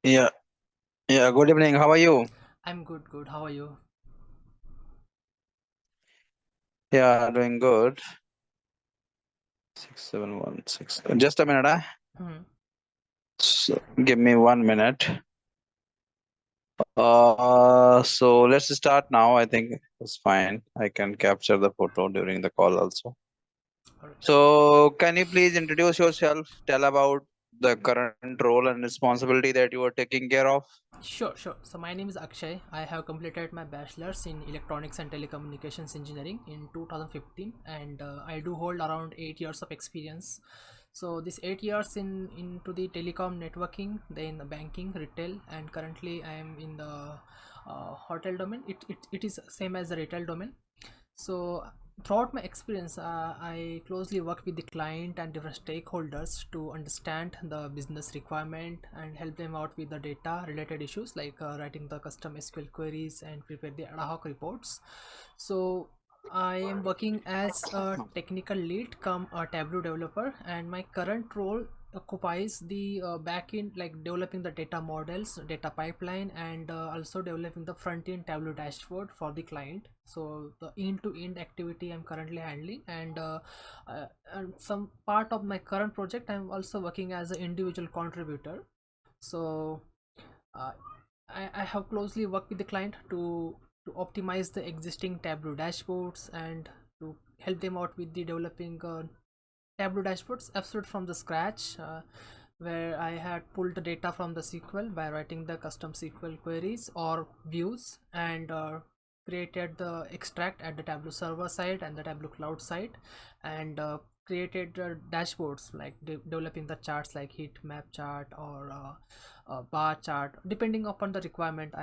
Yeah, yeah. Good evening. How are you? I'm good, good. How are you? Yeah, doing good. 6716. Just a minute. Hmm. So give me 1 minute. So let's start now. I think it's fine. I can capture the photo during the call also. All right. So can you please introduce yourself? Tell about the current role and responsibility that you are taking care of. Sure, sure. So my name is Akshay. I have completed my bachelor's in electronics and telecommunications engineering in 2015, and I do hold around 8 years of experience. So this 8 years into the telecom networking, then the banking, retail, and currently I am in the hotel domain. It is same as the retail domain. So throughout my experience, I closely work with the client and different stakeholders to understand the business requirement and help them out with the data related issues like writing the custom SQL queries and prepare the ad hoc reports. So I am working as a technical lead come a Tableau developer, and my current role occupies the back end, like developing the data models, data pipeline, and also developing the front end Tableau dashboard for the client. So the end to end activity I'm currently handling, and some part of my current project I'm also working as an individual contributor. So uh, I have closely worked with the client to optimize the existing Tableau dashboards and to help them out with the developing Tableau dashboards absolute from the scratch, where I had pulled the data from the SQL by writing the custom SQL queries or views, and created the extract at the Tableau server side and the Tableau cloud side, and created dashboards like developing the charts like heat map chart or bar chart depending upon the requirement.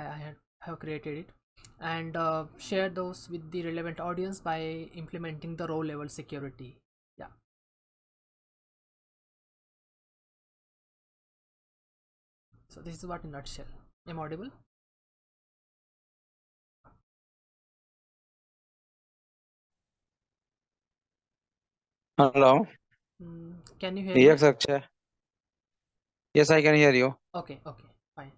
Have created it and share those with the relevant audience by implementing the row level security. Yeah. So this is what in nutshell. Am I audible? Hello. Can you hear me? Yes, Akshay. Yes, I can hear you. Okay, okay, fine.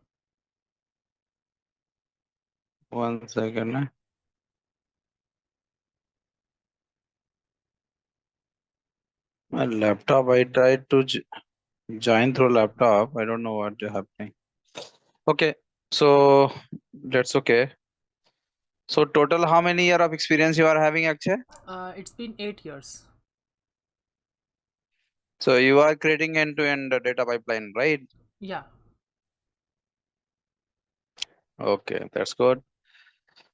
1 second. My laptop. I tried to join through laptop. I don't know what is happening. Okay, so that's okay. So total, how many year of experience you are having, Akshay? It's been 8 years. So you are creating end-to-end data pipeline, right? Yeah. Okay, that's good.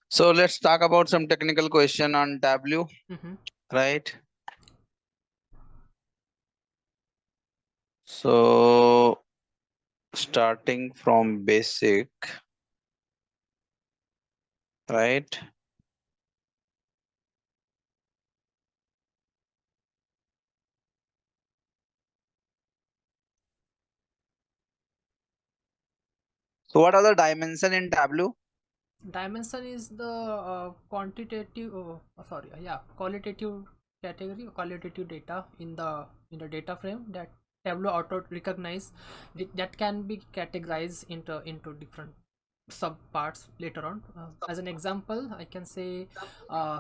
So let's talk about some technical question on Tableau, Mm-hmm. right? So starting from basic, right? So what are the dimension in Tableau? Dimension is the quantitative. Sorry, yeah, qualitative category, qualitative data in the data frame that Tableau auto recognize that can be categorized into different sub parts later on. As an example, I can say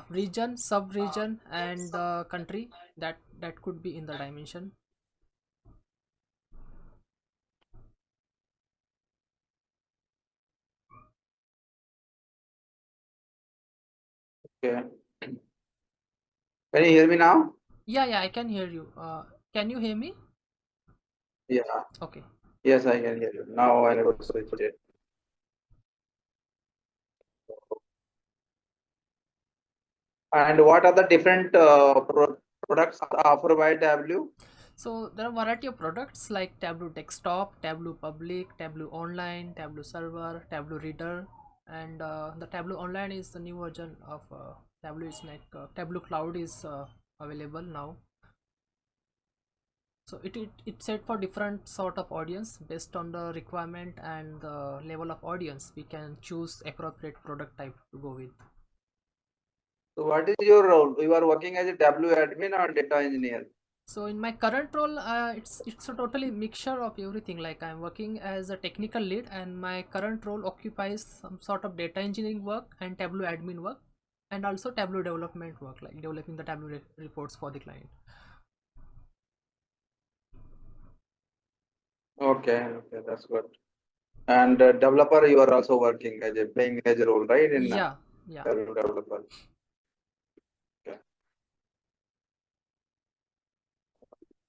region, sub region, and country. That could be in the dimension. Okay. Can you hear me now? Yeah, yeah, I can hear you. Can you hear me? Yeah. Okay. Yes, I can hear you. Now I will switch it. And what are the different products offered by Tableau? So there are variety of products like Tableau Desktop, Tableau Public, Tableau Online, Tableau Server, Tableau Reader, and the Tableau Online is the new version of Tableau. Is like Tableau Cloud is available now. So it's set for different sort of audience based on the requirement and the level of audience. We can choose appropriate product type to go with. So what is your role? You are working as a Tableau admin or data engineer? So in my current role, it's a totally mixture of everything. Like I'm working as a technical lead, and my current role occupies some sort of data engineering work and Tableau admin work, and also Tableau development work, like developing the Tableau reports for the client. Okay, okay, that's good. And developer, you are also working as a playing major role, right? In Yeah, yeah. Tableau developer. Okay,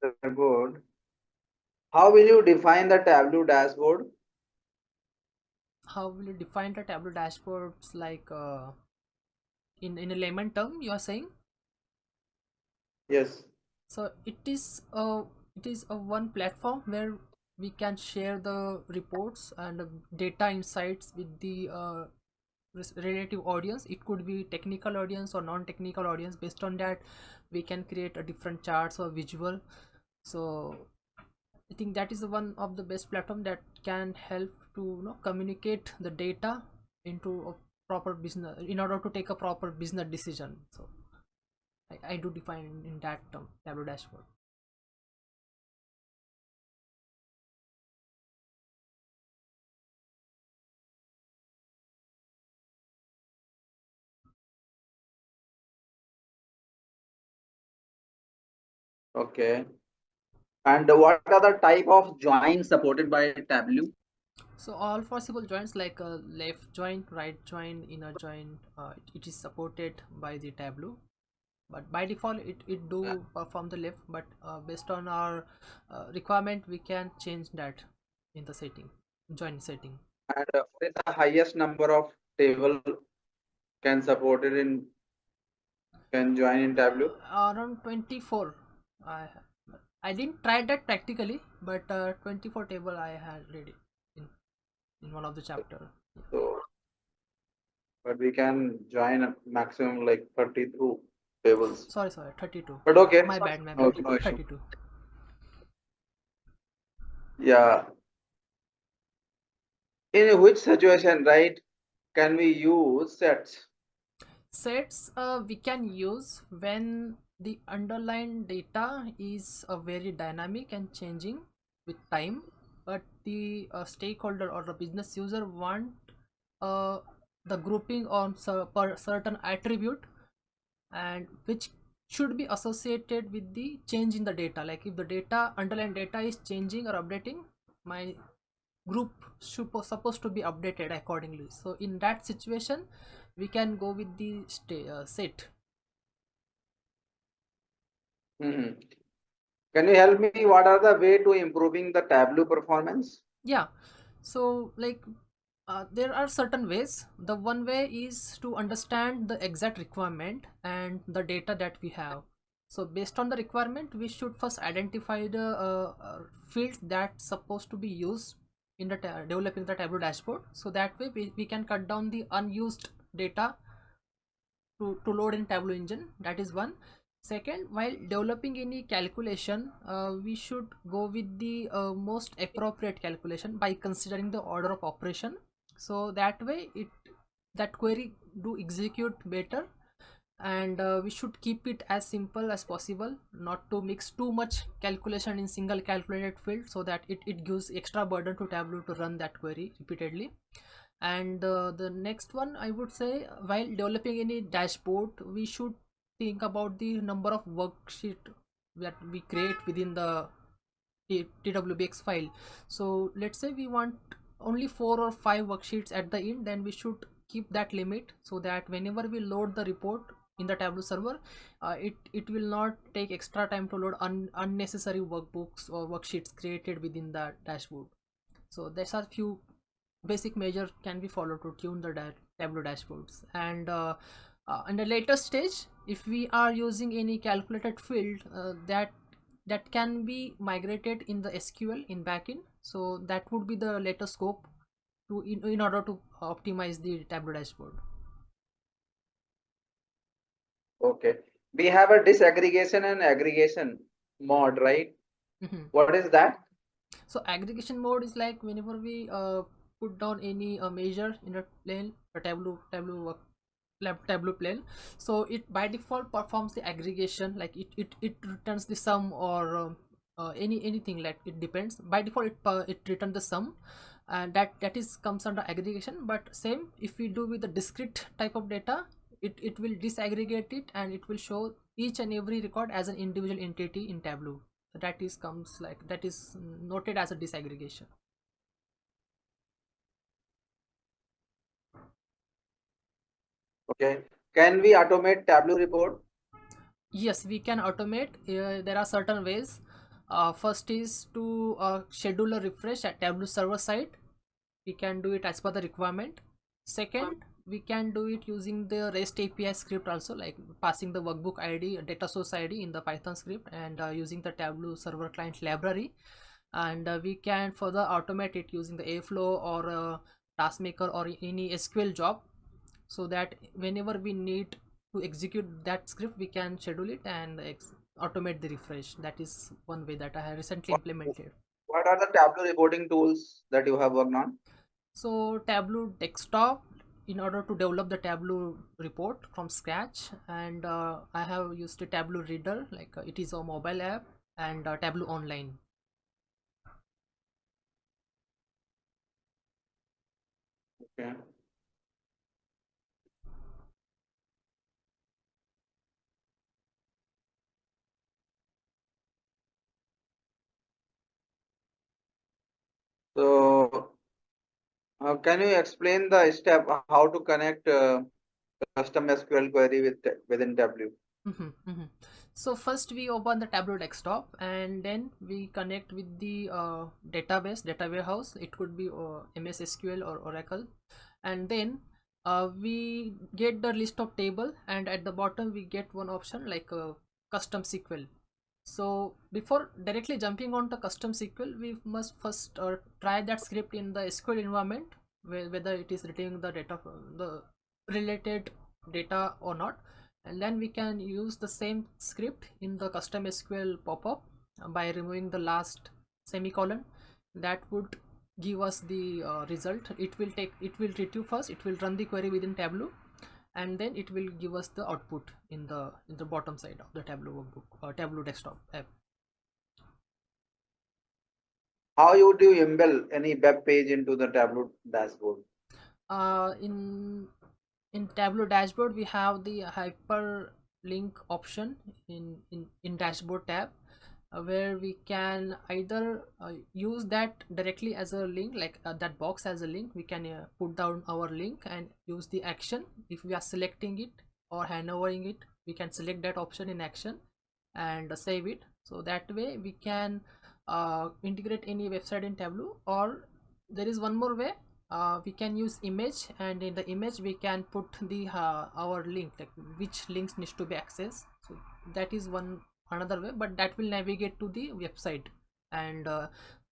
very good. How will you define the Tableau dashboard? How will you define the Tableau dashboards? Like in a layman term, you are saying? Yes. So it is a one platform where we can share the reports and data insights with the relative audience. It could be technical audience or non-technical audience. Based on that, we can create a different charts or visual. So I think that is the one of the best platform that can help to communicate the data into a proper business in order to take a proper business decision. So I do define in that term Tableau dashboard. Okay. And what are the type of joins supported by Tableau? So all possible joints like a left joint, right joint, inner joint, it is supported by the Tableau. But by default, it do perform the left. But based on our requirement, we can change that in the setting, joint setting. And what is the highest number of table can supported in can join in Tableau? Around 24. I I didn't try that practically, but 24 table I had read it in one of the chapter. So, but we can join a maximum like 32 tables. Sorry, 32. But okay, My no, bad. no issue. 32. Yeah. In which situation, right, can we use sets? Sets we can use when the underlying data is very dynamic and changing with time, but the stakeholder or the business user want uh, the grouping on per certain attribute, and which should be associated with the change in the data. Like if the data underlying data is changing or updating, my group supposed to be updated accordingly. So in that situation, we can go with the set. Hmm. Can you help me? What are the way to improving the Tableau performance? Yeah. So like there are certain ways. The one way is to understand the exact requirement and the data that we have. So based on the requirement, we should first identify the fields that supposed to be used in the developing the Tableau dashboard. So that way we can cut down the unused data to load in Tableau engine. That is one. Second, while developing any calculation, we should go with the most appropriate calculation by considering the order of operation. So that way that query do execute better, and we should keep it as simple as possible, not to mix too much calculation in single calculated field, so that it gives extra burden to Tableau to run that query repeatedly. And the next one, I would say, while developing any dashboard, we should think about the number of worksheet that we create within the TWBX file. So let's say we want only 4 or 5 worksheets at the end, then we should keep that limit, so that whenever we load the report in the Tableau server, it will not take extra time to load unnecessary workbooks or worksheets created within the dashboard. So there's are few basic measure can be followed to tune the Tableau dashboards. And in the later stage, if we are using any calculated field that can be migrated in the SQL in backend, so that would be the later scope to in order to optimize the Tableau dashboard. Okay. We have a disaggregation and aggregation mode, right? Mhm. What is that? So aggregation mode is like whenever we put down any measure in a plane, a Tableau work. Tableau plane. So it by default performs the aggregation, like it returns the sum, or anything, like it depends. By default it returns the sum, and that is comes under aggregation. But same, if we do with the discrete type of data, it will disaggregate it, and it will show each and every record as an individual entity in Tableau. So that is comes like that is noted as a disaggregation. Okay. Can we automate Tableau report? Yes, we can automate. There are certain ways. First is to schedule a refresh at Tableau server side. We can do it as per the requirement. Second, we can do it using the REST API script also, like passing the workbook ID, data source ID in the Python script, and using the Tableau server client library. And we can further automate it using the Airflow or TaskMaker or any SQL job, so that whenever we need to execute that script, we can schedule it and automate the refresh. That is one way that I have recently What implemented. what are the Tableau reporting tools that you have worked on? So Tableau desktop, in order to develop the Tableau report from scratch, and I have used a Tableau reader, like it is a mobile app, and Tableau online. Okay. So, can you explain the step how to connect custom SQL query within Tableau? So first we open the Tableau desktop, and then we connect with the database, data warehouse. It could be MS SQL or Oracle, and then we get the list of table, and at the bottom we get one option like custom SQL. So before directly jumping on to custom SQL, we must first try that script in the SQL environment, whether it is retrieving the data, the related data or not. And then we can use the same script in the custom SQL pop-up by removing the last semicolon. That would give us the result. It will retrieve first, it will run the query within Tableau, and then it will give us the output in the bottom side of the Tableau workbook or Tableau desktop app. How you do you embed any web page into the Tableau dashboard? In Tableau dashboard, we have the hyperlink option in dashboard tab, where we can either use that directly as a link, like that box as a link. We can put down our link and use the action if we are selecting it or handovering it. We can select that option in action and save it. So that way we can integrate any website in Tableau. Or there is one more way, we can use image, and in the image we can put the our link, like which links needs to be accessed. So that is one another way, but that will navigate to the website, and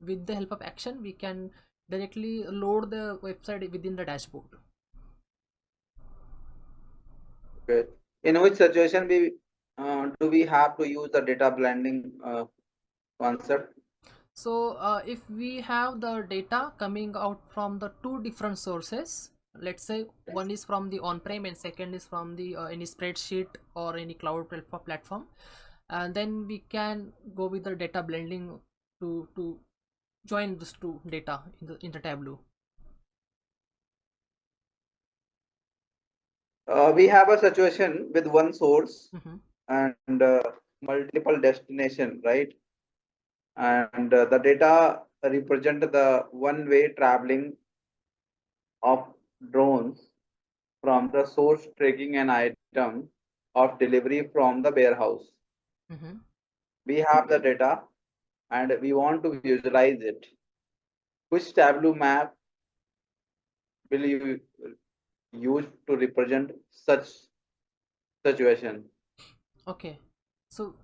with the help of action we can directly load the website within the dashboard. Okay. In which situation we do we have to use the data blending concept? So if we have the data coming out from the two different sources, let's say one is from the on-prem and second is from the any spreadsheet or any cloud platform, and then we can go with the data blending to join these two data in the Tableau. We have a situation with one source Mm-hmm. and multiple destination, right? And the data represent the one-way traveling of drones from the source tracking an item of delivery from the warehouse. Mm-hmm. We have the data and we want to visualize it. Which Tableau map will you use to represent such situation? Okay. So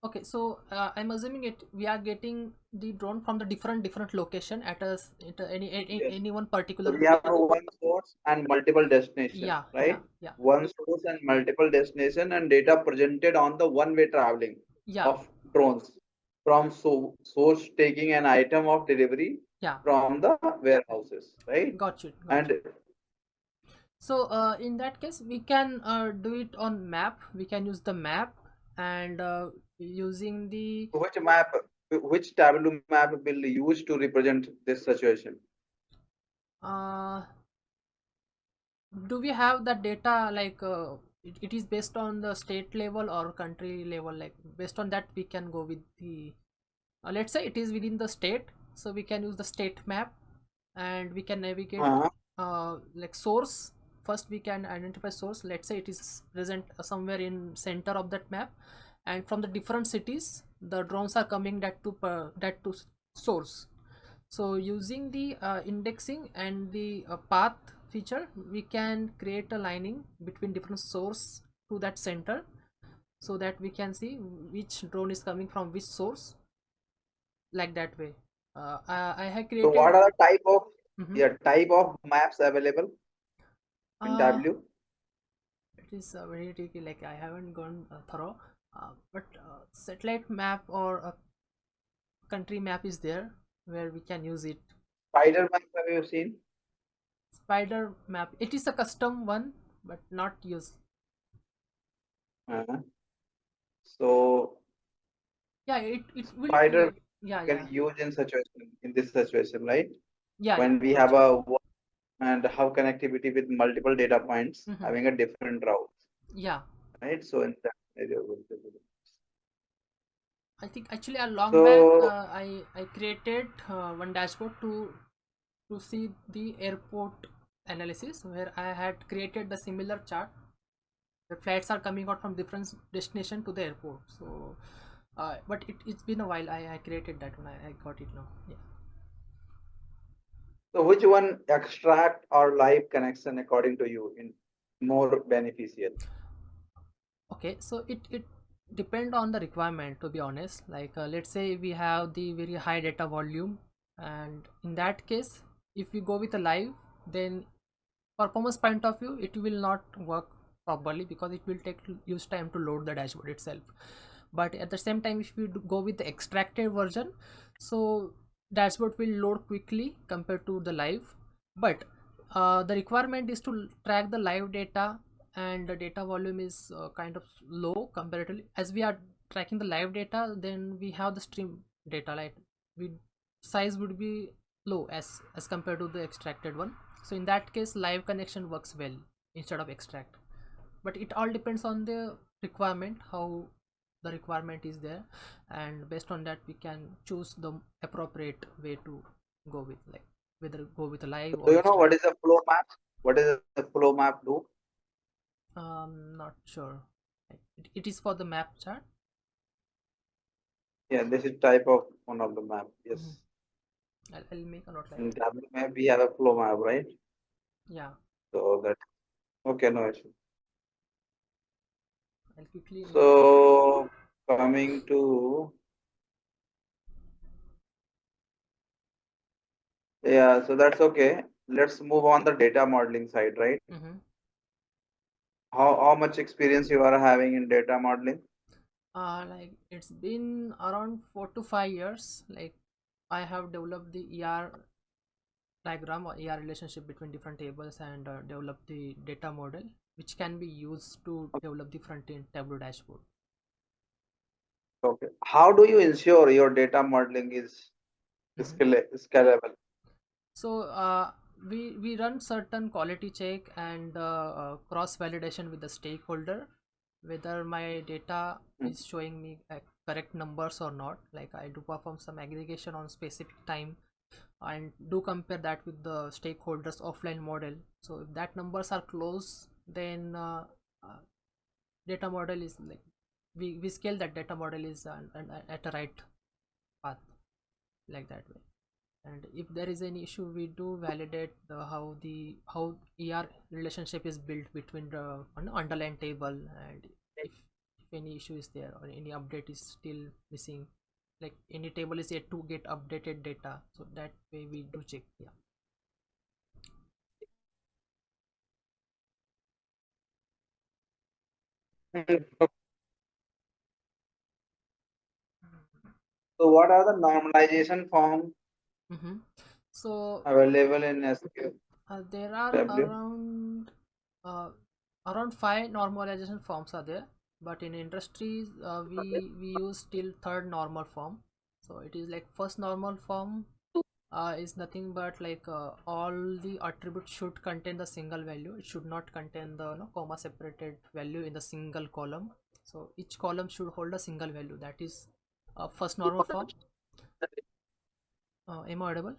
okay, so I'm assuming it we are getting the drone from the different location at Yes. any one So particular. we have a one source and multiple destination, Yeah, yeah, right? yeah, One source and multiple destination and data presented on the one-way traveling yeah, of drones from source taking an item of delivery yeah. from the warehouses, right? Got you, got And you. So in that case, we can do it on map. We can use the map, and using the Which map, which Tableau map will use to represent this situation? uh, do we have that data, like it is based on the state level or country level? Like based on that, we can go with the let's say it is within the state, so we can use the state map, and we can navigate Uh-huh. like source. First we can identify source. Let's say it is present somewhere in center of that map, and from the different cities the drones are coming that to source. So using the indexing and the path feature, we can create a lining between different source to that center, so that we can see which drone is coming from which source, like that way. I have So what created. are the type of, Mhm. yeah, type of maps available in uh Tableau? it is very tricky, like I haven't gone thorough, but satellite map or a country map is there where we can use it. Spider map have you seen? Spider map, it is a custom one, but not used. Uh-huh. So Yeah, it will spider yeah, can yeah, use in situation, in this situation, right? yeah, yeah, When we have actually. a and how connectivity with multiple data points Hmm. having a different route, Yeah, right? So in that area, I think actually a long back, so I created one dashboard to see the airport analysis, where I had created the similar chart. The flights are coming out from different destination to the airport. So but it's been a while. I created that one. I got it now. Yeah. so which one extract or live connection according to you in more beneficial? Okay, so it depend on the requirement, to be honest. Like let's say we have the very high data volume, and in that case, if we go with a live, then performance point of view it will not work properly, because it will take use time to load the dashboard itself. But at the same time, if we go with the extracted version, so dashboard will load quickly compared to the live. But the requirement is to track the live data, and the data volume is kind of low comparatively. As we are tracking the live data, then we have the stream data, like we size would be low as compared to the extracted one. So in that case, live connection works well instead of extract. But it all depends on the requirement, how the requirement is there, and based on that we can choose the appropriate way to go with, like whether go with a live Do or you know what extract. is a flow map? What is a flow map do? Not sure. It is for the map chart. Yeah, this is type of one of the map. Mhm. Yes, I'll make a note like in that. Tableau map we have a flow map, right? Yeah, So that, okay, no issue. I'll quickly make a note. So coming to, yeah, so that's okay. Let's move on the data modeling side, right? Mm-hmm. How much experience you are having in data modeling? Like it's been around 4 to 5 years. Like I have developed the diagram or ER relationship between different tables, and develop the data model, which can be used to develop the front end Tableau dashboard. Okay. How do you ensure your data modeling is Mhm. scalable? So we run certain quality check and cross validation with the stakeholder, whether my data Hmm. is showing me correct numbers or not. Like I do perform some aggregation on specific time, and do compare that with the stakeholders offline model. So if that numbers are close, then uh, data model is like, we scale that data model is at a right path, like that way. And if there is any issue, we do validate how ER relationship is built between the underlying table, and if any issue is there or any update is still missing, like any table is yet to get updated data, so that way we do check. Yeah. Hmm. So what are the normalization forms Mm-hmm. So available in SQL there are Tableau? around uh, around 5 normalization forms are there, but in industries we use still third normal form. So it is like first normal form is nothing but like all the attributes should contain the single value. It should not contain the comma separated value in the single column. So each column should hold a single value. That is first normal form. Am I audible?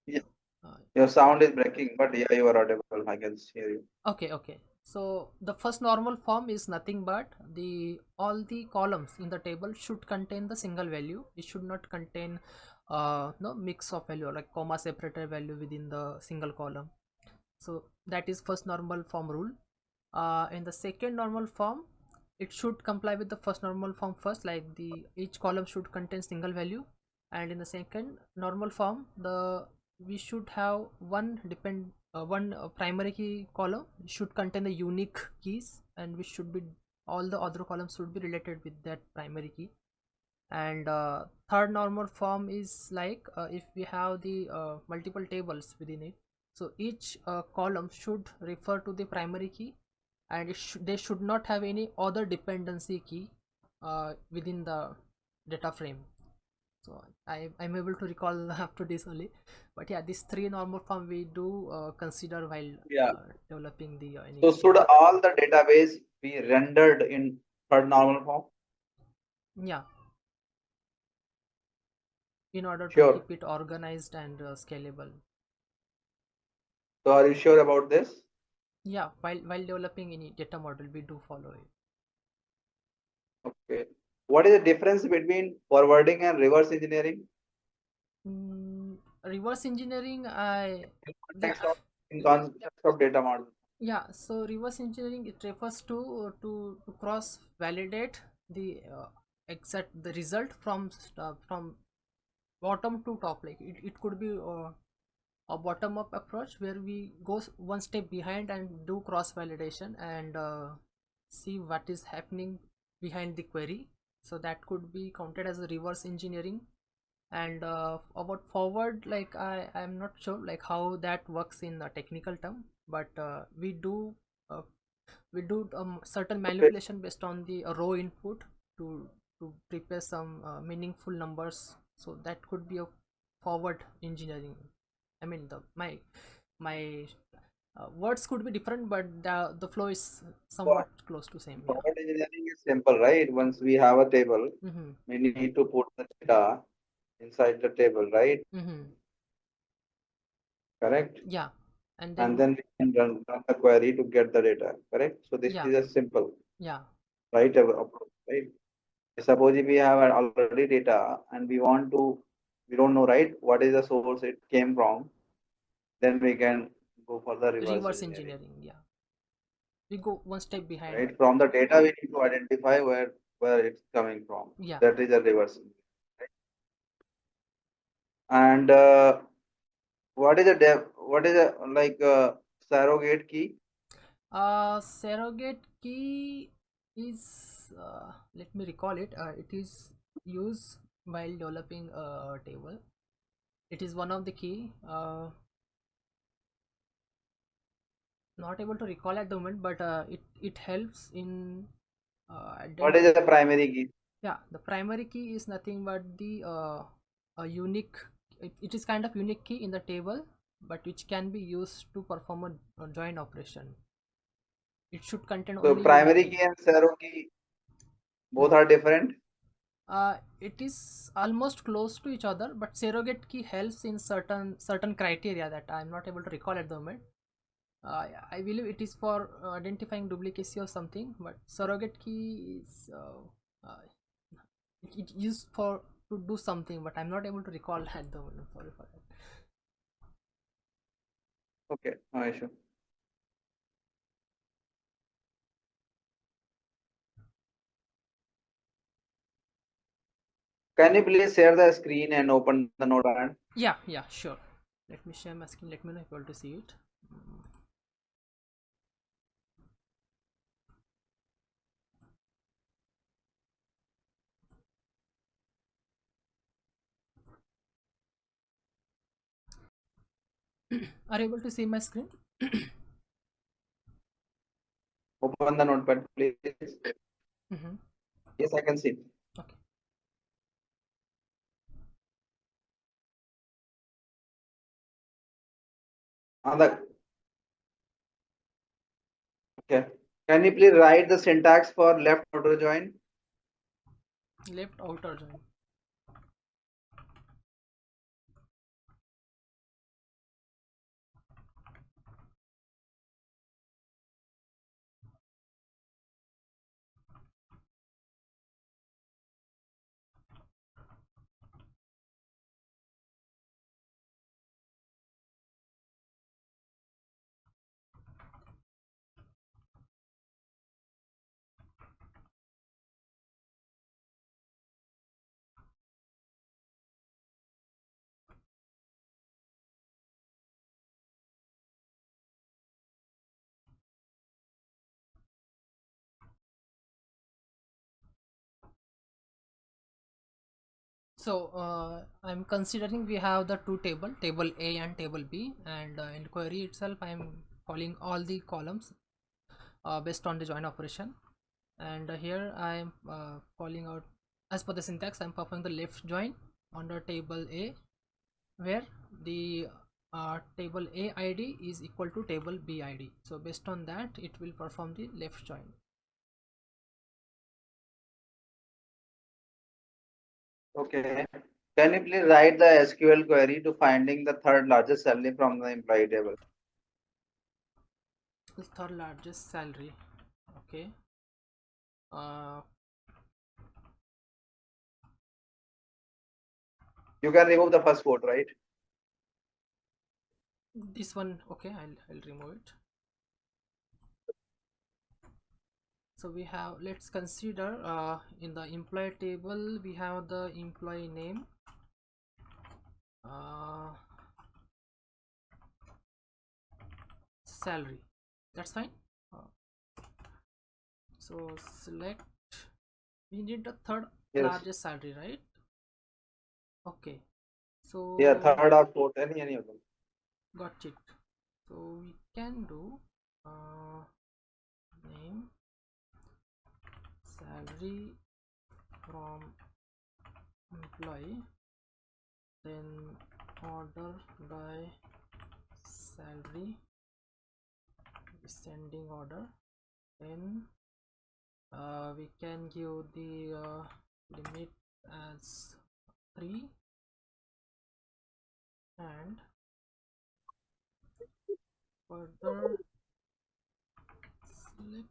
Yeah, uh, your sound is breaking, but yeah, you are audible. I can hear you. okay. So the first normal form is nothing but the all the columns in the table should contain the single value. It should not contain no mix of value, like comma separated value within the single column. So that is first normal form rule. In the second normal form, it should comply with the first normal form first, like the each column should contain single value. And in the second normal form, the we should have one primary key column should contain the unique keys, and which should be all the other columns should be related with that primary key. And third normal form is like if we have the multiple tables within it, so each column should refer to the primary key, and they should not have any other dependency key within the data frame. So I'm able to recall up to this only, but yeah, these three normal form we do consider while Yeah. developing the any So should table. all the database be rendered in third normal form? Yeah, in order to Sure. keep it organized and scalable. So are you sure about this? Yeah, while developing any data model, we do follow it. Okay. What is the difference between forwarding and reverse engineering Reverse engineering, I in yeah context of data model? yeah. So reverse engineering, it refers to cross validate the exact the result from bottom to top. Like it could be a bottom up approach where we go one step behind and do cross validation and see what is happening behind the query. So that could be counted as a reverse engineering. And about forward, like I'm not sure like how that works in a technical term, but uh, we do certain Okay. manipulation based on the raw input to prepare some meaningful numbers. So that could be a forward engineering. I mean my words could be different, but the flow is For- somewhat close to same. Yeah. Forward engineering is simple, right? Once we have a table, Mm-hmm. we need to put the data inside the table, right? Mm-hmm. Correct? Yeah, and And then then we can run the query to get the data, correct? So this yeah, is a simple, yeah, right? Approach, right? Suppose if we have already data and we don't know, right, what is the source it came from, then we can go for the reverse reverse engineering, engineering. Yeah, we go one step behind. right? From the data, we need to identify where it's coming from. Yeah. That is a reverse engineering. And what is a like surrogate key? Surrogate key is let me recall it. It is used while developing a table. It is one of the key. Not able to recall at the moment, but it helps in What is the primary key? yeah, the primary key is nothing but the a unique. It is kind of unique key in the table, but which can be used to perform a join operation. It should contain So only unique primary key. key and surrogate key both Hmm. are different. It is almost close to each other, but surrogate key helps in certain criteria that I'm not able to recall at the moment. I believe it is for identifying duplicacy or something, but surrogate key is it used for to do something, but I'm not able to recall at the moment. Sorry for that. Okay, no issue. Can you please share the screen and open the notepad? Yeah, sure. Let me share my screen. Let me know if you're able to see it. Mm. Are you able to see my screen? Open the notepad, please. Mm-hmm. Yes, I can see. Okay. On the okay. Can you please write the syntax for left outer join? Left outer join. So I'm considering we have the two table A and table B, and in query itself I'm calling all the columns based on the join operation. And here I'm calling out, as per the syntax, I'm performing the left join on the table A, where the table A ID is equal to table B ID. So based on that, it will perform the left join. Okay. Can you please write the SQL query to finding the third largest salary from the employee table? The third largest salary. Okay. uh, You can remove the first quote, right? this one, okay, I'll remove it. So we have, let's consider in the employee table we have the employee name, uh, salary. That's fine. uh, so select, we need the third Yes. largest salary, right? Okay, Yeah, so third or fourth, any of them. got it. So we can do uh, name, salary from employee, then order by salary, descending order. Then we can give the limit as 3, and further select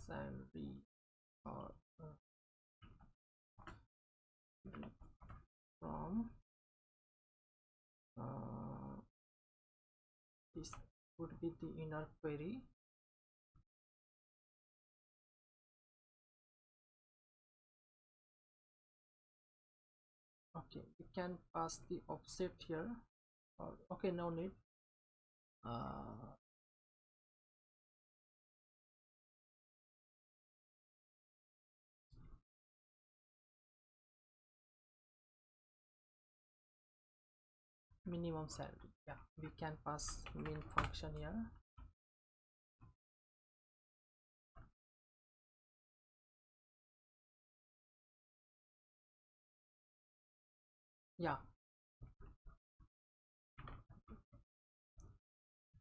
salary or from this would be the inner query. Okay, we can pass the offset here, or okay, no need. uh, Minimum salary, yeah, we can pass min function here. Yeah.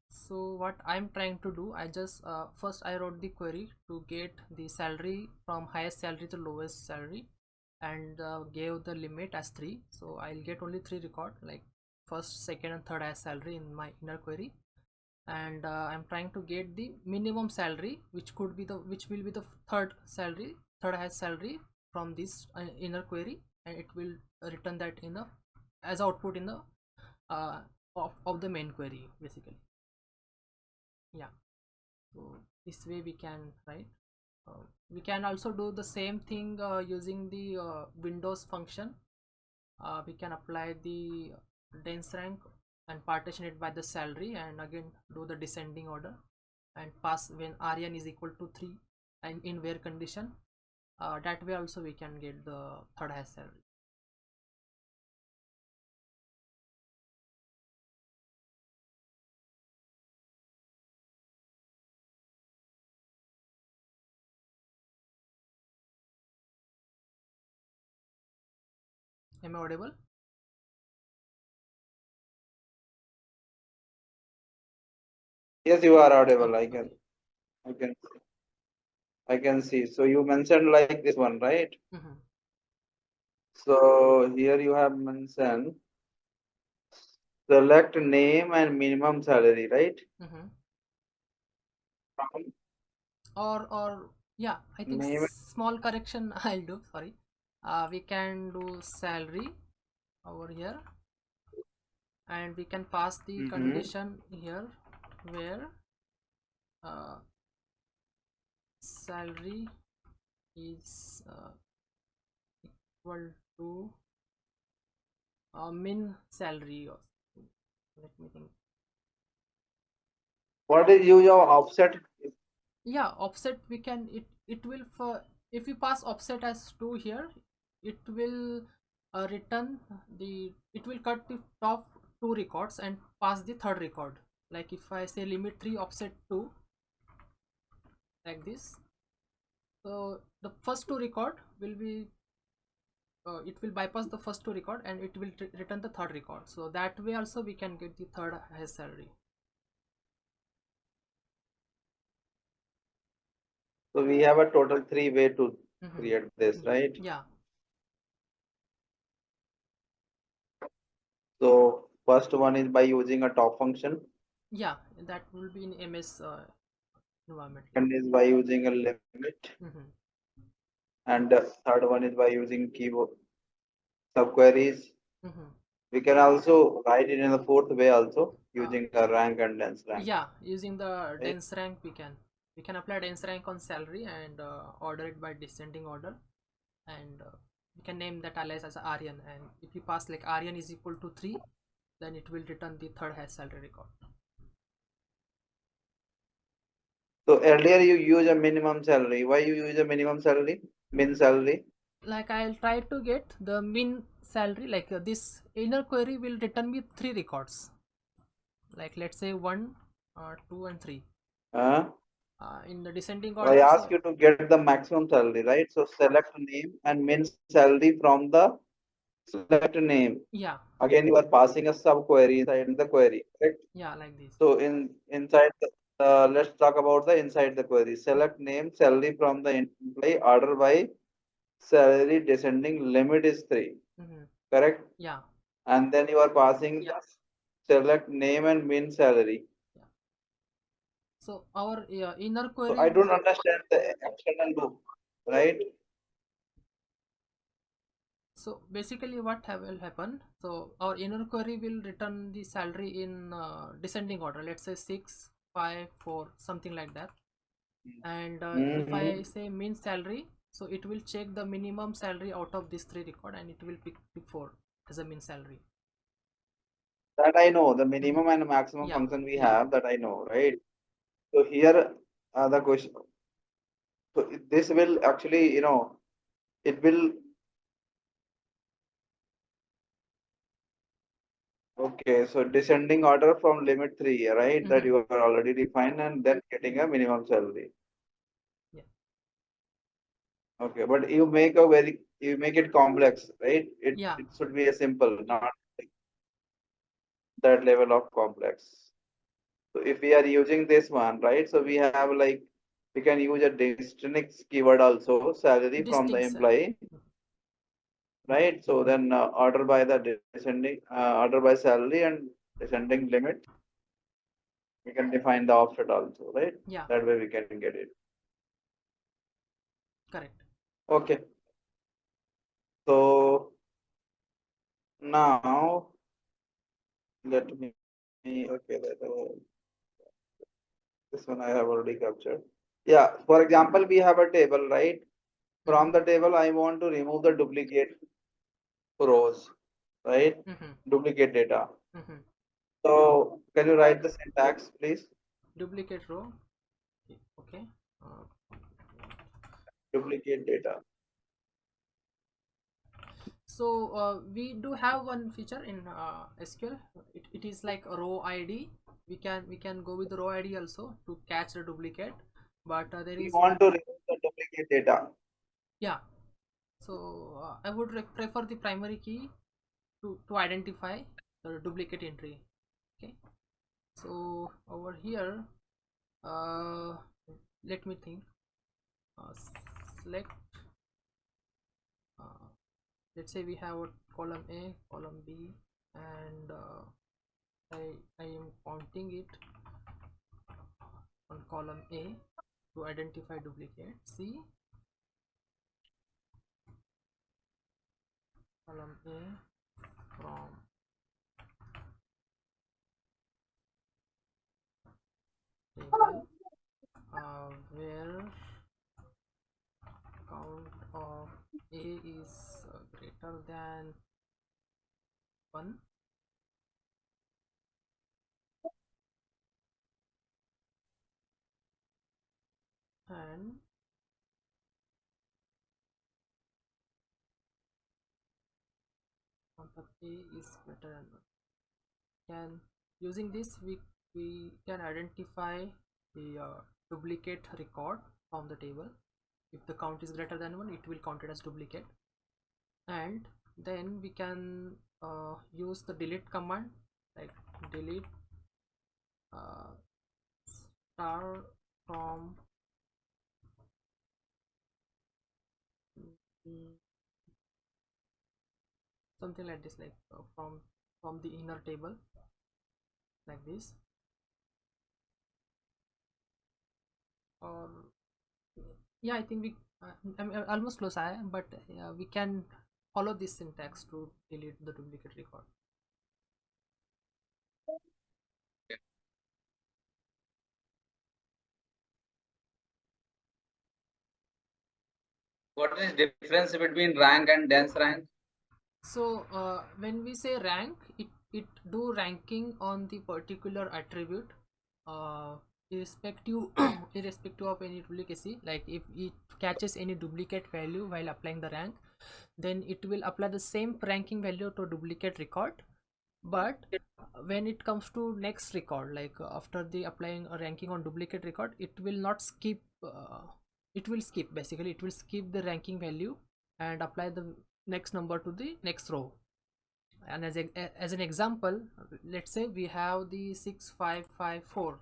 So what I'm trying to do, I just first I wrote the query to get the salary from highest salary to lowest salary, and gave the limit as 3. So I'll get only 3 record, like first, second and third as salary in my inner query. And I'm trying to get the minimum salary, which could be the, which will be the third salary, third highest salary from this inner query, and it will return that in the, as output in the uh, of the main query basically. Yeah. So this way we can write. We can also do the same thing using the windows function. We can apply the dense rank and partition it by the salary, and again do the descending order, and pass when rn is equal to 3 and in where condition. That way also we can get the third highest salary. Am I audible? Yes, you are audible. Okay, okay. I can, I can see. So you mentioned like this one, right? Mm-hmm. So here you have mentioned select name and minimum salary, right? Mm-hmm. From Or yeah, I think name. small correction I'll do. Sorry. We can do salary over here, and we can pass the Mm-hmm. condition here where uh, salary is equal to min salary or something. Let me think. What is use of offset? Yeah, offset we can it will for if we pass offset as 2 here, it will return the it will cut the top 2 records and pass the third record. Like if I say limit 3 offset 2 like this, so the first 2 record will be it will bypass the first 2 record and it will return the third record, so that way also we can get the third highest salary. So we have a total three way to Mm-hmm. create this, right? Yeah, So first one is by using a top function, yeah, that will be in MS environment. Yeah. second is by using a limit, Mm-hmm. and the third one is by using keyword subqueries. Mm-hmm. We can also write it in the fourth way also uh, using a rank and dense rank, yeah, using the right? dense rank we can apply dense rank on salary and order it by descending order, and we can name that alias as Aryan, and if you pass like Aryan is equal to 3, then it will return the third highest salary record. So earlier you use a minimum salary. Why you use a minimum salary? Min salary. Like I'll try to get the min salary, like this inner query will return me 3 records, like let's say 1, 2 and 3 Uh, in the descending I order. ask So you to get the maximum salary, right? So select name and min salary from the select name. yeah, Again, you are passing a subquery inside the query, correct? yeah, like this. So inside the let's talk about the inside the query. Select name salary from the employee order by salary descending limit is 3, Mm-hmm. correct? Yeah, And then you are passing select name and min salary. yeah. So our inner So query I don't will, understand the external loop, right? so basically what will happen, so our inner query will return the salary in descending order, let's say 6, 5, 4, something like that. And if I Mm-hmm. say min salary, so it will check the minimum salary out of this 3 record and it will pick the 4 as a min salary. That I know. The Mm-hmm. minimum and maximum Yeah, function we yeah, have, that I know, right? So here the question. So this will actually, it will. Okay, so descending order from limit 3, right? That mm-hmm. you are already defined, and then getting a minimum salary. Yeah, Okay, but you make it complex, right? It yeah, it should be a simple, not like that level of complex. So if we are using this one, right? So we have like we can use a distinct keyword also, salary from the distinct salary. employee, right? So then order by the descending order by salary and descending limit. We can define the offset also, right? Yeah, That way we can get it. correct. Okay. So now let me okay this one I have already captured. Yeah. For example, we have a table, right? Mm-hmm. From the table, I want to remove the duplicate rows, right? Mm-hmm. Duplicate data. Mm-hmm. So can you write the syntax, please? Duplicate row. Okay. uh, Duplicate data. so we do have one feature in SQL. It is like a row ID. We can go with the row ID also to catch the duplicate, but there We is want one. to remove the duplicate data. Yeah, So I would prefer the primary key to identify the duplicate entry. Okay, so over here, uh, let me think. uh, Select, uh, let's say we have a column A, column B, and I am counting it on column A to identify duplicate. C, column A from table where count of A is greater than 1, and count of A is greater than 1. Can Using this, we can identify the duplicate record from the table. If the count is greater than 1, it will count it as duplicate. And then we can use the delete command, like delete star from something like this, like from the inner table, like this. Or yeah, I think I'm almost close, but we can follow this syntax to delete the duplicate record. What is the difference between rank and dense rank? So when we say rank, it do ranking on the particular attribute, uh, irrespective irrespective of any duplicacy. Like if it catches any duplicate value while applying the rank, then it will apply the same ranking value to duplicate record. But when it comes to next record, like after the applying a ranking on duplicate record, it will not skip, it will skip, basically it will skip the ranking value and apply the next number to the next row. And as an example, let's say we have the 6554,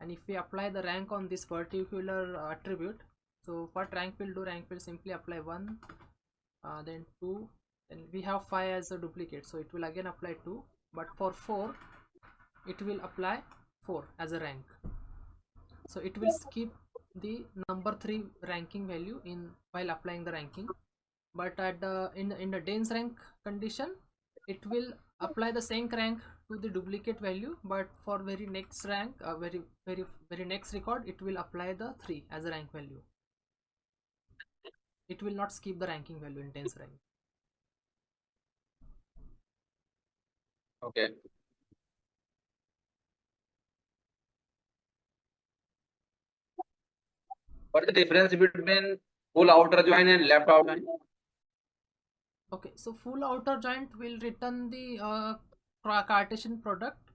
and if we apply the rank on this particular attribute, so what rank will do, rank will simply apply 1, then 2, then we have 5 as a duplicate, so it will again apply 2, but for 4 it will apply 4 as a rank. So it will skip the number 3 ranking value in while applying the ranking. But at the in the dense rank condition, it will apply the same rank to the duplicate value, but for very next rank, very next record, it will apply the 3 as a rank value. It will not skip the ranking value in dense rank. Okay. What is the difference between full outer join and left outer join? Okay, so full outer joint will return the Cartesian product,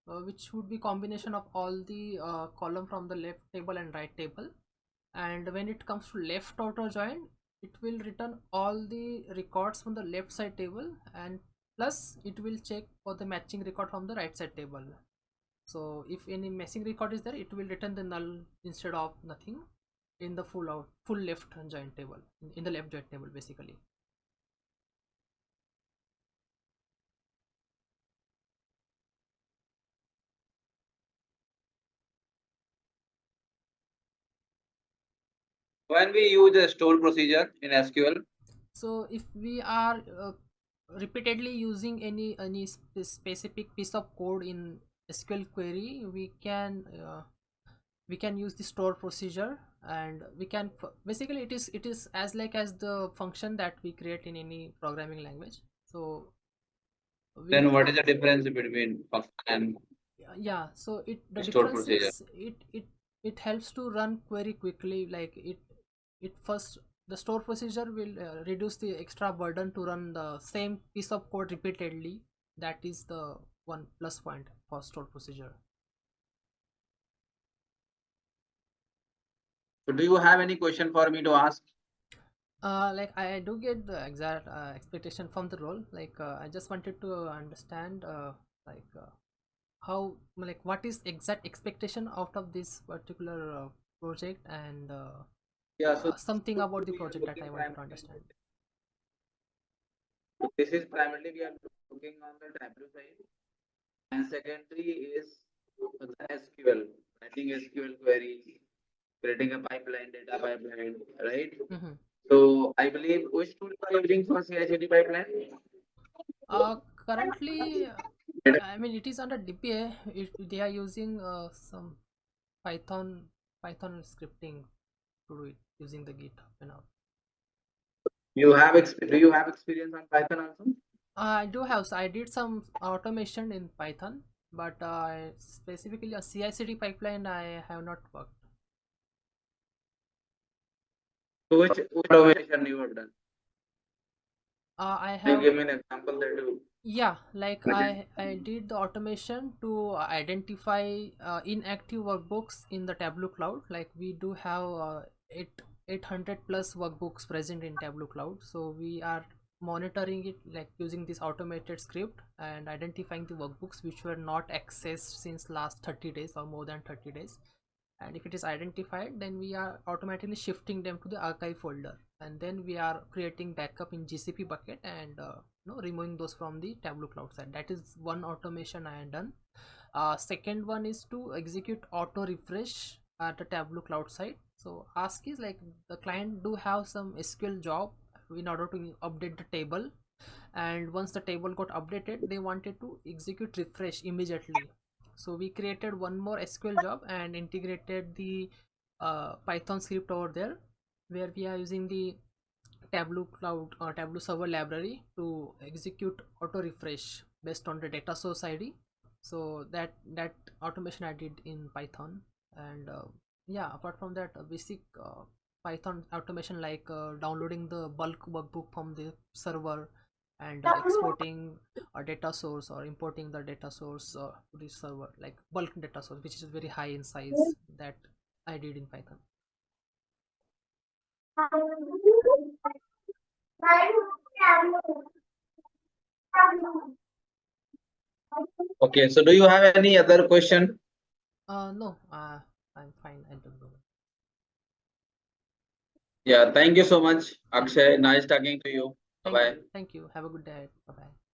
which would be combination of all the column from the left table and right table. And when it comes to left outer join, it will return all the records from the left side table, and plus it will check for the matching record from the right side table. So if any missing record is there, it will return the null instead of nothing in the full left joint table, in the left joint table basically. When we use a store procedure in SQL, So if we are repeatedly using any specific piece of code in SQL query, we can use the store procedure, and we can basically it is as like as the function that we create in any programming language. So we then what is the difference between function and yeah, so the store difference procedure? is it helps to run query quickly. Like it first, the store procedure will reduce the extra burden to run the same piece of code repeatedly. That is the one plus point for store procedure. So do you have any question for me to ask? Like I do get the exact expectation from the role. Like I just wanted to understand, like how, like what is exact expectation out of this particular project, and Yeah, so something about the we are project that I looking wanted to primarily understand. this is primarily we are looking on the Tableau side, and secondary is the SQL, writing SQL queries, creating a pipeline, data pipeline, right? Mm-hmm. So I believe which tool are you using for CI/CD pipeline? Currently, I mean, it is under DPA. They are using some Python Python scripting to do it using the GitHub and all. Do you have experience on Python also? I do have. So I did some automation in Python, but specifically a CI/CD pipeline I have not worked. So which automation you have done? I Can you have, give me an example that you yeah, like did? I did the automation to identify inactive workbooks in the Tableau cloud. Like we do have 800 plus workbooks present in Tableau cloud, so we are monitoring it like using this automated script and identifying the workbooks which were not accessed since last 30 days or more than 30 days. And if it is identified, then we are automatically shifting them to the archive folder, and then we are creating backup in GCP bucket, and removing those from the Tableau cloud side. That is one automation I have done. Second one is to execute auto refresh at the Tableau cloud side. So ask is like the client do have some SQL job in order to update the table, and once the table got updated they wanted to execute refresh immediately. So we created one more SQL job and integrated the Python script over there, where we are using the Tableau cloud or Tableau server library to execute auto refresh based on the data source ID. So that automation I did in Python. And yeah, apart from that, basic Python automation like downloading the bulk workbook from the server, and exporting a data source or importing the data source to the server, like bulk data source which is very high in size, that I did in Python. Okay, so do you have any other question? No, I'm fine at the moment. Yeah, thank you so much, Thank Akshay. Nice talking to you. Bye bye. thank you. Have a good day. Bye bye.